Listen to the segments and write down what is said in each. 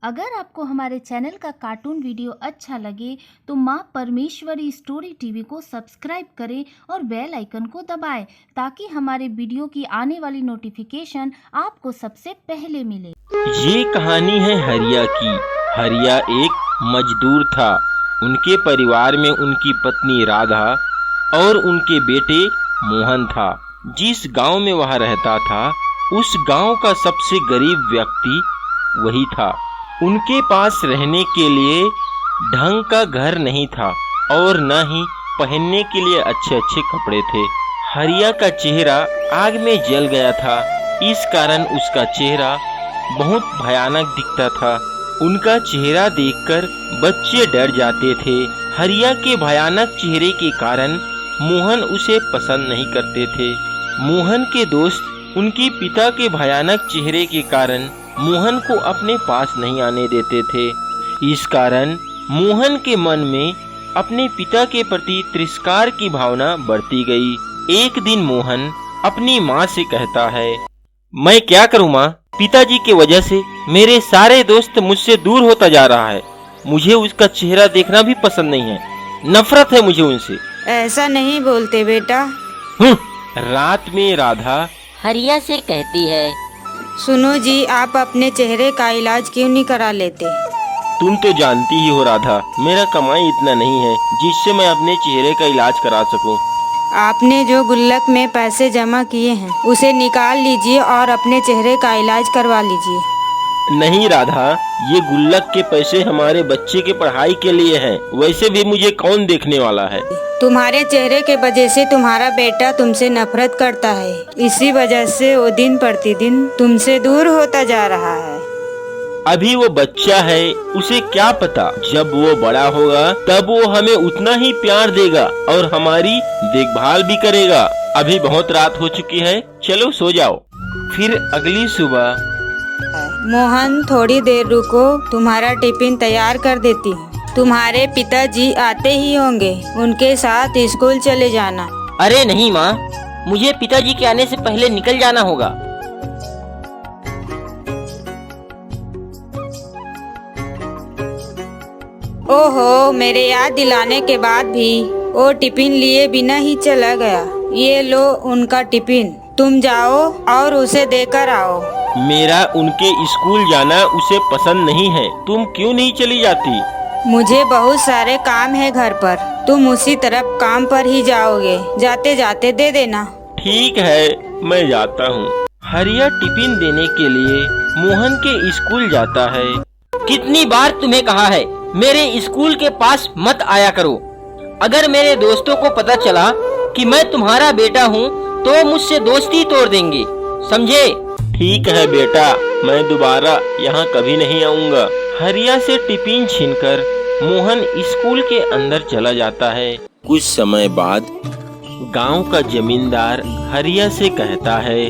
अगर आपको हमारे चैनल का कार्टून वीडियो अच्छा लगे तो माँ परमेश्वरी स्टोरी टीवी को सब्सक्राइब करें और बेल आइकन को दबाएं ताकि हमारे वीडियो की आने वाली नोटिफिकेशन आपको सबसे पहले मिले। ये कहानी है हरिया की। हरिया एक मजदूर था। उनके परिवार में उनकी पत्नी राधा और उनके बेटे मोहन था। जिस गांव में वह रहता था उस गांव का सबसे गरीब व्यक्ति वही था। उनके पास रहने के लिए ढंग का घर नहीं था और न ही पहनने के लिए अच्छे अच्छे कपड़े थे। हरिया का चेहरा आग में जल गया था। इस कारण उसका चेहरा बहुत भयानक दिखता था। उनका चेहरा देखकर बच्चे डर जाते थे। हरिया के भयानक चेहरे के कारण मोहन उसे पसंद नहीं करते थे। मोहन के दोस्त उनके पिता के भयानक चेहरे के कारण मोहन को अपने पास नहीं आने देते थे। इस कारण मोहन के मन में अपने पिता के प्रति तिरस्कार की भावना बढ़ती गई। एक दिन मोहन अपनी माँ से कहता है, मैं क्या करूँ माँ, पिताजी के वजह से मेरे सारे दोस्त मुझसे दूर होता जा रहा है। मुझे उसका चेहरा देखना भी पसंद नहीं है, नफरत है मुझे उनसे। ऐसा नहीं बोलते बेटा। रात में राधा हरिया से कहती है, सुनो जी, आप अपने चेहरे का इलाज क्यों नहीं करा लेते? तुम तो जानती ही हो राधा, मेरा कमाई इतना नहीं है जिससे मैं अपने चेहरे का इलाज करा सकूं। आपने जो गुल्लक में पैसे जमा किए हैं उसे निकाल लीजिए और अपने चेहरे का इलाज करवा लीजिए। नहीं राधा, ये गुल्लक के पैसे हमारे बच्चे के पढ़ाई के लिए हैं। वैसे भी मुझे कौन देखने वाला है। तुम्हारे चेहरे के वजह से तुम्हारा बेटा तुमसे नफरत करता है। इसी वजह से वो दिन प्रतिदिन तुमसे दूर होता जा रहा है। अभी वो बच्चा है, उसे क्या पता, जब वो बड़ा होगा तब वो हमें उतना ही प्यार देगा और हमारी देखभाल भी करेगा। अभी बहुत रात हो चुकी है, चलो सो जाओ। फिर अगली सुबह, मोहन थोड़ी देर रुको, तुम्हारा टिफिन तैयार कर देती हूँ। तुम्हारे पिताजी आते ही होंगे, उनके साथ स्कूल चले जाना। अरे नहीं माँ, मुझे पिताजी के आने से पहले निकल जाना होगा। ओहो, मेरे याद दिलाने के बाद भी वो टिफिन लिए बिना ही चला गया। ये लो उनका टिफिन, तुम जाओ और उसे देकर आओ। मेरा उनके स्कूल जाना उसे पसंद नहीं है। तुम क्यों नहीं चली जाती? मुझे बहुत सारे काम है घर पर, तुम उसी तरफ काम पर ही जाओगे। जाते जाते दे देना। ठीक है, मैं जाता हूँ। हरिया टिफिन देने के लिए मोहन के स्कूल जाता है। कितनी बार तुम्हें कहा है मेरे स्कूल के पास मत आया करो। अगर मेरे दोस्तों को पता चला कि मैं तुम्हारा बेटा हूँ तो मुझसे दोस्ती तोड़ देंगे, समझे? ठीक है बेटा, मैं दोबारा यहाँ कभी नहीं आऊँगा। हरिया से टिफिन छीनकर मोहन स्कूल के अंदर चला जाता है। कुछ समय बाद गांव का जमींदार हरिया से कहता है,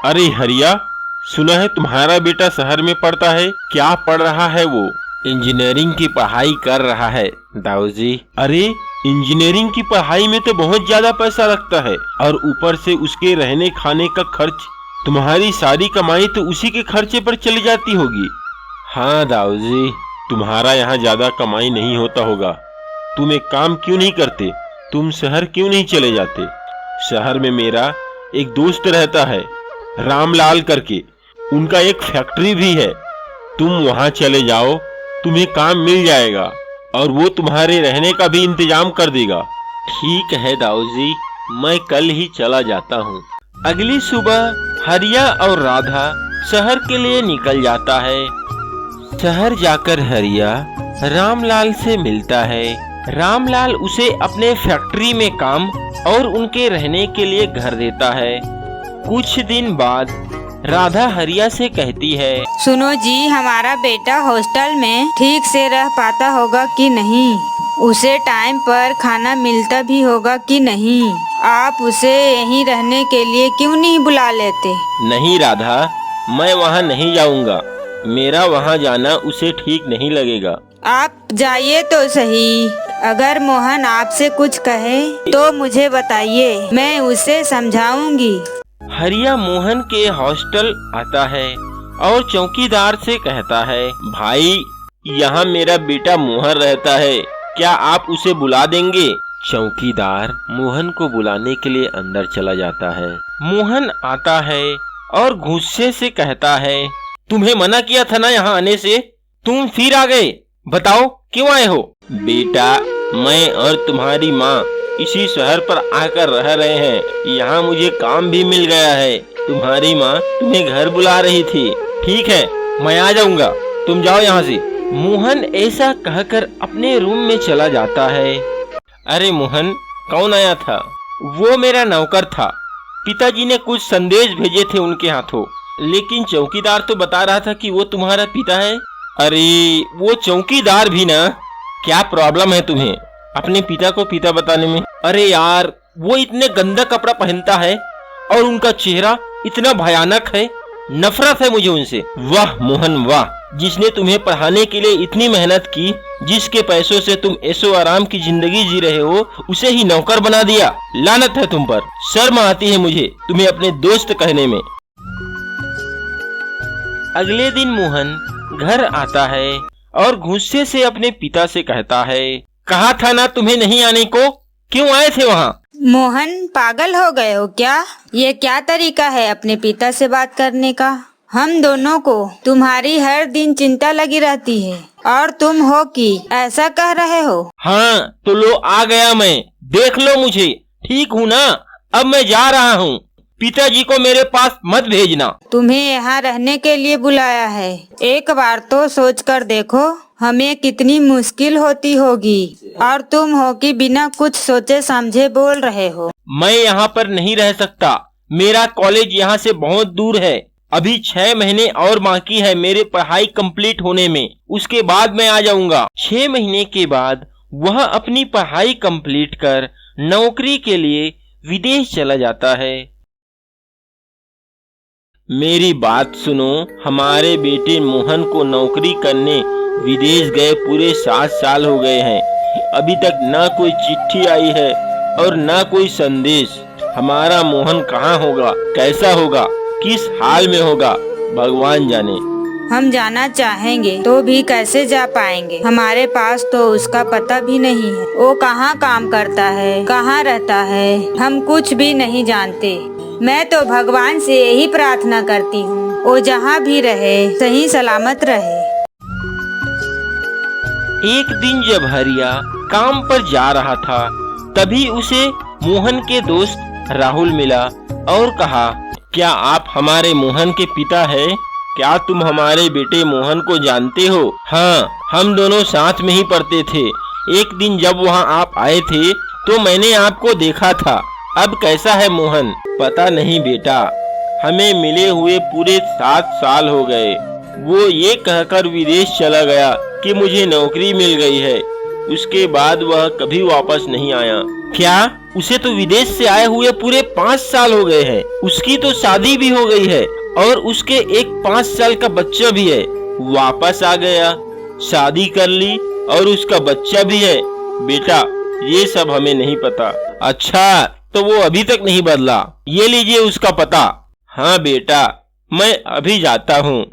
अरे हरिया, सुना है तुम्हारा बेटा शहर में पढ़ता है। क्या पढ़ रहा है वो? इंजीनियरिंग की पढ़ाई कर रहा है दाऊजी। अरे इंजीनियरिंग की पढ़ाई में तो बहुत ज्यादा पैसा लगता है और ऊपर से उसके रहने खाने का खर्च। तुम्हारी सारी कमाई तो उसी के खर्चे पर चली जाती होगी। हाँ दाऊजी, तुम्हारा यहाँ ज्यादा कमाई नहीं होता होगा। तुम एक काम क्यों नहीं करते? तुम शहर क्यों नहीं चले जाते? शहर में मेरा एक दोस्त रहता है, रामलाल करके। उनका एक फैक्ट्री भी है। तुम वहाँ चले जाओ, तुम्हें काम मिल जाएगा और वो तुम्हारे रहने का भी इंतजाम कर देगा। ठीक है दाऊजी, मैं कल ही चला जाता हूँ। अगली सुबह हरिया और राधा शहर के लिए निकल जाता है। शहर जाकर हरिया रामलाल से मिलता है। रामलाल उसे अपने फैक्ट्री में काम और उनके रहने के लिए घर देता है। कुछ दिन बाद राधा हरिया से कहती है, सुनो जी, हमारा बेटा हॉस्टल में ठीक से रह पाता होगा कि नहीं? उसे टाइम पर खाना मिलता भी होगा कि नहीं? आप उसे यहीं रहने के लिए क्यों नहीं बुला लेते? नहीं राधा, मैं वहाँ नहीं जाऊँगा। मेरा वहाँ जाना उसे ठीक नहीं लगेगा। आप जाइए तो सही। अगर मोहन आपसे कुछ कहे तो मुझे बताइए, मैं उसे समझाऊंगी। हरिया मोहन के हॉस्टल आता है। और चौकीदार से कहता है, भाई यहाँ मेरा बेटा मोहन रहता है, क्या आप उसे बुला देंगे? चौकीदार मोहन को बुलाने के लिए अंदर चला जाता है। मोहन आता है और गुस्से से कहता है, तुम्हें मना किया था ना यहाँ आने से, तुम फिर आ गए, बताओ क्यों आए हो? बेटा मैं और तुम्हारी माँ इसी शहर पर आकर रह रहे हैं, यहाँ मुझे काम भी मिल गया है। तुम्हारी माँ तुम्हें घर बुला रही थी। ठीक है मैं आ जाऊंगा, तुम जाओ यहाँ से। मोहन ऐसा कहकर अपने रूम में चला जाता है। अरे मोहन कौन आया था? वो मेरा नौकर था, पिताजी ने कुछ संदेश भेजे थे उनके हाथों, लेकिन चौकीदार तो बता रहा था कि वो तुम्हारा पिता है। अरे वो चौकीदार भी ना, क्या प्रॉब्लम है तुम्हें अपने पिता को पिता बताने में? अरे यार वो इतने गंदा कपड़ा पहनता है और उनका चेहरा इतना भयानक है, नफरत है मुझे उनसे। वाह मोहन वाह, जिसने तुम्हें पढ़ाने के लिए इतनी मेहनत की, जिसके पैसों से तुम ऐशो आराम की जिंदगी जी रहे हो, उसे ही नौकर बना दिया। लानत है तुम पर, शर्म आती है मुझे तुम्हें अपने दोस्त कहने में। अगले दिन मोहन घर आता है और गुस्से से अपने पिता से कहता है, कहा था ना तुम्हें नहीं आने को, क्यों आए थे वहाँ? मोहन पागल हो गए हो क्या? ये क्या तरीका है अपने पिता से बात करने का? हम दोनों को तुम्हारी हर दिन चिंता लगी रहती है और तुम हो कि ऐसा कह रहे हो? हाँ तो लो आ गया मैं, देख लो मुझे, ठीक हूँ ना? अब मैं जा रहा हूँ, पिताजी को मेरे पास मत भेजना। तुम्हें यहाँ रहने के लिए बुलाया है, एक बार तो सोच कर देखो हमें कितनी मुश्किल होती होगी, और तुम हो कि बिना कुछ सोचे समझे बोल रहे हो। मैं यहाँ पर नहीं रह सकता, मेरा कॉलेज यहाँ से बहुत दूर है। अभी 6 महीने और बाकी है मेरे पढ़ाई कंप्लीट होने में, उसके बाद मैं आ जाऊंगा। 6 महीने के बाद वह अपनी पढ़ाई कंप्लीट कर नौकरी के लिए विदेश चला जाता है। मेरी बात सुनो, हमारे बेटे मोहन को नौकरी करने विदेश गए पूरे 7 साल हो गए हैं, अभी तक ना कोई चिट्ठी आई है और ना कोई संदेश। हमारा मोहन कहाँ होगा, कैसा होगा, किस हाल में होगा, भगवान जाने। हम जाना चाहेंगे तो भी कैसे जा पाएंगे? हमारे पास तो उसका पता भी नहीं है, वो कहाँ काम करता है, कहाँ रहता है, हम कुछ भी नहीं जानते। मैं तो भगवान से यही प्रार्थना करती हूँ, वो जहाँ भी रहे सही सलामत रहे। एक दिन जब हरिया काम पर जा रहा था, तभी उसे मोहन के दोस्त राहुल मिला और कहा, क्या आप हमारे मोहन के पिता हैं? क्या तुम हमारे बेटे मोहन को जानते हो? हाँ, हम दोनों साथ में ही पढ़ते थे। एक दिन जब वहाँ आप आए थे तो मैंने आपको देखा था। अब कैसा है मोहन? पता नहीं बेटा, हमें मिले हुए पूरे 7 साल हो गए। वो ये कहकर विदेश चला गया कि मुझे नौकरी मिल गई है, उसके बाद वह कभी वापस नहीं आया। क्या? उसे तो विदेश से आए हुए पूरे 5 साल हो गए हैं। उसकी तो शादी भी हो गई है और उसके एक 5 साल का बच्चा भी है। वापस आ गया, शादी कर ली और उसका बच्चा भी है। बेटा ये सब हमें नहीं पता। अच्छा तो वो अभी तक नहीं बदला? ये लीजिए उसका पता। हाँ बेटा मैं अभी जाता हूँ।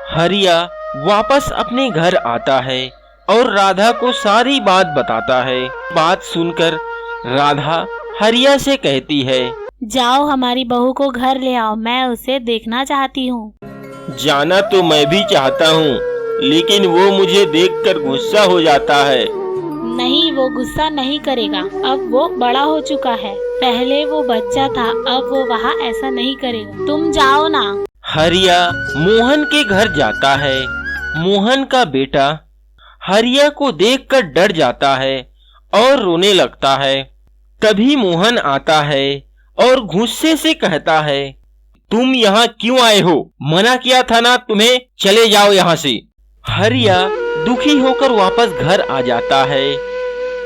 हरिया वापस अपने घर आता है और राधा को सारी बात बताता है। बात सुनकर राधा हरिया से कहती है, जाओ हमारी बहू को घर ले आओ, मैं उसे देखना चाहती हूँ। जाना तो मैं भी चाहता हूँ, लेकिन वो मुझे देखकर गुस्सा हो जाता है। नहीं, वो गुस्सा नहीं करेगा, अब वो बड़ा हो चुका है। पहले वो बच्चा था, अब वो वहाँ ऐसा नहीं करेगा। तुम जाओ ना। हरिया मोहन के घर जाता है। मोहन का बेटा हरिया को देखकर डर जाता है और रोने लगता है। तभी मोहन आता है और गुस्से से कहता है, तुम यहाँ क्यों आए हो? मना किया था ना तुम्हें, चले जाओ यहाँ से। हरिया दुखी होकर वापस घर आ जाता है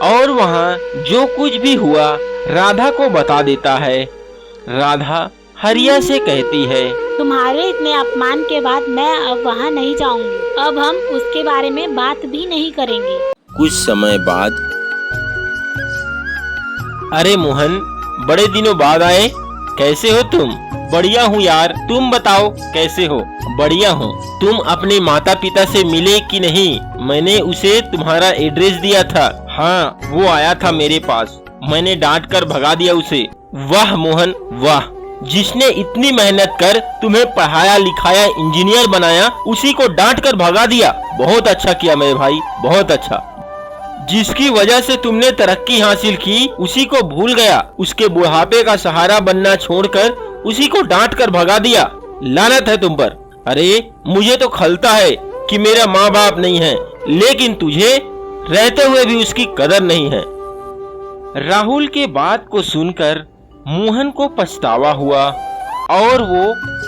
और वहाँ जो कुछ भी हुआ राधा को बता देता है। राधा हरिया से कहती है, तुम्हारे इतने अपमान के बाद मैं अब वहाँ नहीं जाऊंगी। अब हम उसके बारे में बात भी नहीं करेंगे। कुछ समय बाद, अरे मोहन बड़े दिनों बाद आए, कैसे हो तुम? बढ़िया हूँ यार, तुम बताओ कैसे हो? बढ़िया हूँ। तुम अपने माता पिता से मिले कि नहीं? मैंने उसे तुम्हारा एड्रेस दिया था। हाँ, वो आया था मेरे पास, मैंने डांट कर भगा दिया उसे। वाह मोहन वाह, जिसने इतनी मेहनत कर तुम्हें पढ़ाया लिखाया इंजीनियर बनाया, उसी को डांट कर भगा दिया। बहुत अच्छा किया मेरे भाई, बहुत अच्छा। जिसकी वजह से तुमने तरक्की हासिल की, उसी को भूल गया, उसके बुढ़ापे का सहारा बनना छोड़कर उसी को डांट कर भगा दिया। लानत है तुम पर। अरे मुझे तो खलता है कि मेरा माँ बाप नहीं है, लेकिन तुझे रहते हुए भी उसकी कदर नहीं है। राहुल के बात को सुनकर मोहन को पछतावा हुआ और वो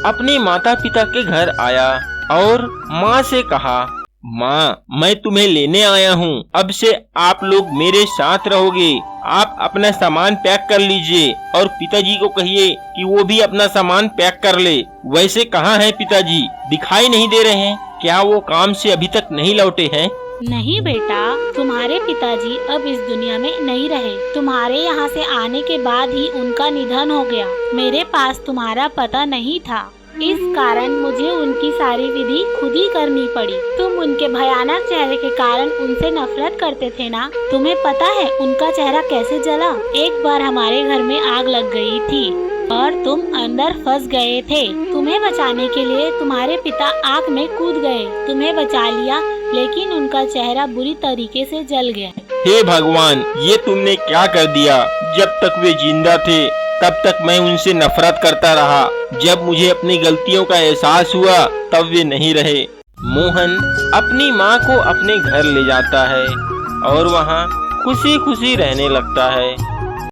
अपने माता पिता के घर आया और माँ से कहा, माँ मैं तुम्हें लेने आया हूँ, अब से आप लोग मेरे साथ रहोगे। आप अपना सामान पैक कर लीजिए और पिताजी को कहिए कि वो भी अपना सामान पैक कर ले। वैसे कहाँ हैं पिताजी? दिखाई नहीं दे रहे हैं। क्या वो काम से अभी तक नहीं लौटे हैं? नहीं बेटा, तुम्हारे पिताजी अब इस दुनिया में नहीं रहे। तुम्हारे यहाँ से आने के बाद ही उनका निधन हो गया। मेरे पास तुम्हारा पता नहीं था, इस कारण मुझे उनकी सारी विधि खुद ही करनी पड़ी। तुम उनके भयानक चेहरे के कारण उनसे नफरत करते थे ना? तुम्हें पता है उनका चेहरा कैसे जला? एक बार हमारे घर में आग लग गई थी और तुम अंदर फंस गए थे। तुम्हें बचाने के लिए तुम्हारे पिता आग में कूद गए, तुम्हें बचा लिया, लेकिन उनका चेहरा बुरी तरीके से जल गया। हे भगवान, ये तुमने क्या कर दिया? जब तक वे जिंदा थे तब तक मैं उनसे नफरत करता रहा। जब मुझे अपनी गलतियों का एहसास हुआ तब वे नहीं रहे। मोहन अपनी माँ को अपने घर ले जाता है और वहाँ खुशी खुशी रहने लगता है।